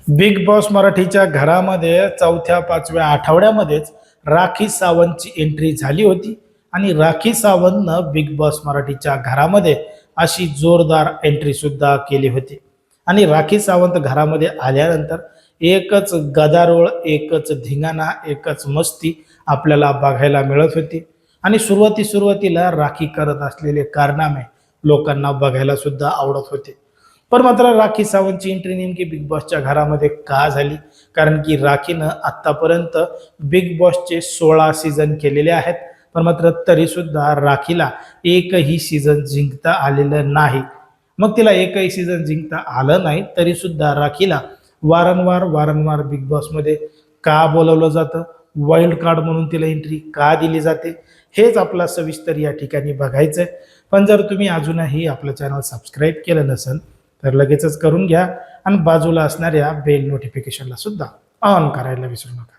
Big boss मराठीच्या घरामध्ये चौथ्या पाचव्या आठवड्यामध्येच राखी सावंतची एंट्री झाली होती आणि राखी सावंतनं बिग बॉस मराठीच्या घरामध्ये अशी जोरदार एंट्री सुद्धा केली होती. आणि राखी सावंत घरामध्ये आल्यानंतर एकच गदारोळ, एकच धिंगाणा, एकच मस्ती आपल्याला बघायला मिळत होती. आणि सुरुवातीला राखी करत असलेले कारनामे लोकांना बघायला सुद्धा आवडत होते. पण मात्र राखी सावंतची एंट्री नेमकी बिग बॉसच्या घरामध्ये का झाली? कारण की राखीनं आत्तापर्यंत बिग बॉसचे 16 सीझन केलेले आहेत, पण मात्र तरी सुद्धा राखीला एकही सीझन जिंकता आलेलं नाही. मग तिला एकही सीझन जिंकता आलं नाही तरी सुद्धा राखीला वारंवार बिग बॉसमध्ये का बोलवलं जातं? वाईल्ड कार्ड म्हणून तिला एंट्री का दिली जाते? हेच आपला सविस्तर या ठिकाणी बघायचं आहे. पण जर तुम्ही अजूनही आपलं चॅनल सबस्क्राईब केलं नसेल तर लगेचच करून घ्या आणि बाजूला असणाऱ्या बेल नोटिफिकेशनला सुद्धा ऑन करायला विसरू नका.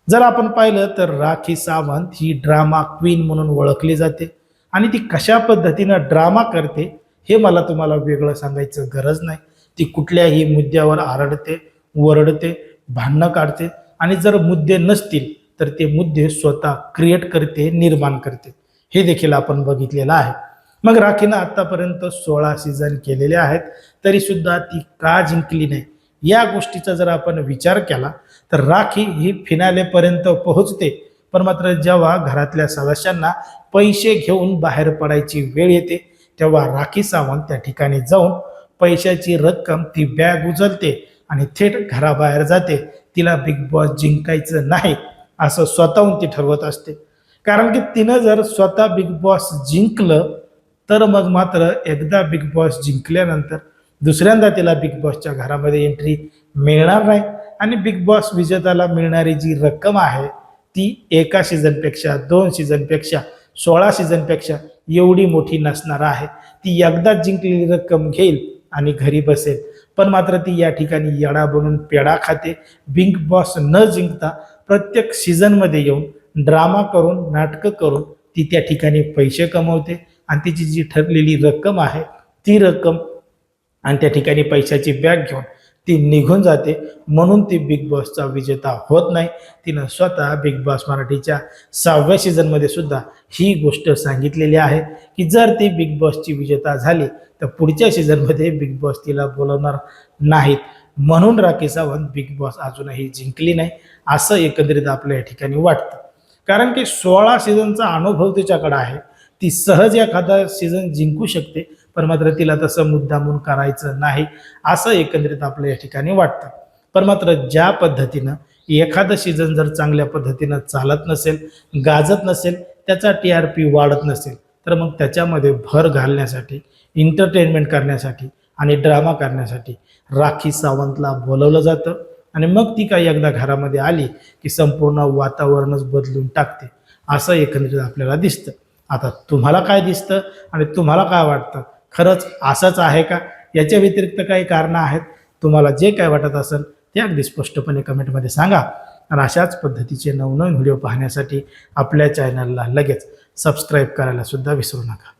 जर आपण पाहिलं तर राखी सावंत ही ड्रामा क्वीन म्हणून ओळखली जाते आणि ती कशा पद्धतीनं ड्रामा करते हे मला तुम्हाला वेगळं सांगायचं गरज नाही. ती कुठल्याही मुद्द्यावर आरडते, वरडते, भांडणं काढते आणि जर मुद्दे नसतील तर ते मुद्दे स्वतः क्रिएट करते, निर्माण करते. हे देखील आपण बघितलेलं आहे. मग राखीनं आतापर्यंत 16 सीझन केलेले आहेत तरी सुद्धा ती का जिंकली नाही या गोष्टीचा जर आपण विचार केला तर राखी ही फिनालेपर्यंत पोहोचते, पण मात्र जेव्हा घरातल्या सदस्यांना पैसे घेऊन बाहेर पडायची वेळ येते तेव्हा राखी सावंत त्या ठिकाणी जाऊन पैशाची रक्कम ती बॅग उचलते आणि थेट घराबाहेर जाते. तिला बिग बॉस जिंकायचं नाही असं स्वतःहून ती ठरवत असते. कारण की तिनं जर स्वतः बिग बॉस जिंकलं तर मग मात्र एकदा बिग बॉस जिंकल्यानंतर दुसऱ्यांदा तिला बिग बॉसच्या घरामध्ये एंट्री मिळणार नाही आणि बिग बॉस विजेत्याला मिळणारी जी रक्कम आहे ती एका सीझनपेक्षा, 2 सीझनपेक्षा, 16 सीझनपेक्षा एवढी मोठी नसणार आहे. ती एकदाच जिंकलेली रक्कम घेईल आणि घरी बसेल. पण मात्र ती या ठिकाणी येडा बनून पेढा खाते. बिग बॉस न जिंकता प्रत्येक सीझनमध्ये येऊन ड्रामा करून, नाटकं करून ती त्या ठिकाणी पैसे कमवते आणि तिची जी ठरलेली रक्कम आहे ती रक्कम आणि त्या ठिकाणी पैशाची बॅग घेऊन ती निघून जाते. म्हणून ती बिग बॉसचा विजेता होत नाही. तिनं स्वतः बिग बॉस मराठीच्या 6व्या सीझनमध्ये सुद्धा ही गोष्ट सांगितलेली आहे की जर ती बिग बॉसची विजेता झाली तर पुढच्या सीझनमध्ये बिग बॉस तिला बोलवणार नाहीत. म्हणून राखी सावंत बिग बॉस अजूनही जिंकली नाही असं एकंदरीत आपल्या या ठिकाणी वाटतं. कारण की 16 सीझनचा अनुभव तिच्याकडे आहे. ती सहज एखादा सीझन जिंकू शकते, पण मात्र तिला तसं मुद्दामून करायचं नाही असं एकंदरीत आपल्या या ठिकाणी वाटतं. पण मात्र ज्या पद्धतीनं एखादं सीझन जर चांगल्या पद्धतीनं चालत नसेल, गाजत नसेल, त्याचा TRP वाढत नसेल तर मग त्याच्यामध्ये भर घालण्यासाठी, एंटरटेनमेंट करण्यासाठी आणि ड्रामा करण्यासाठी राखी सावंतला बोलवलं जातं आणि मग ती काही एकदा घरामध्ये आली की संपूर्ण वातावरणच बदलून टाकते असं एकंदरीत आपल्याला दिसतं. आता तुम्हाला काय दिसतं आणि तुम्हाला काय वाटतं? खरंच असंच आहे का? याच्या व्यतिरिक्त काही कारणं आहेत? तुम्हाला जे काय वाटत असेल ते अगदी स्पष्टपणे कमेंटमध्ये सांगा. आणि अशाच पद्धतीचे नवनवीन व्हिडिओ पाहण्यासाठी आपल्या चॅनलला लगेच सबस्क्राईब करायला सुद्धा विसरू नका.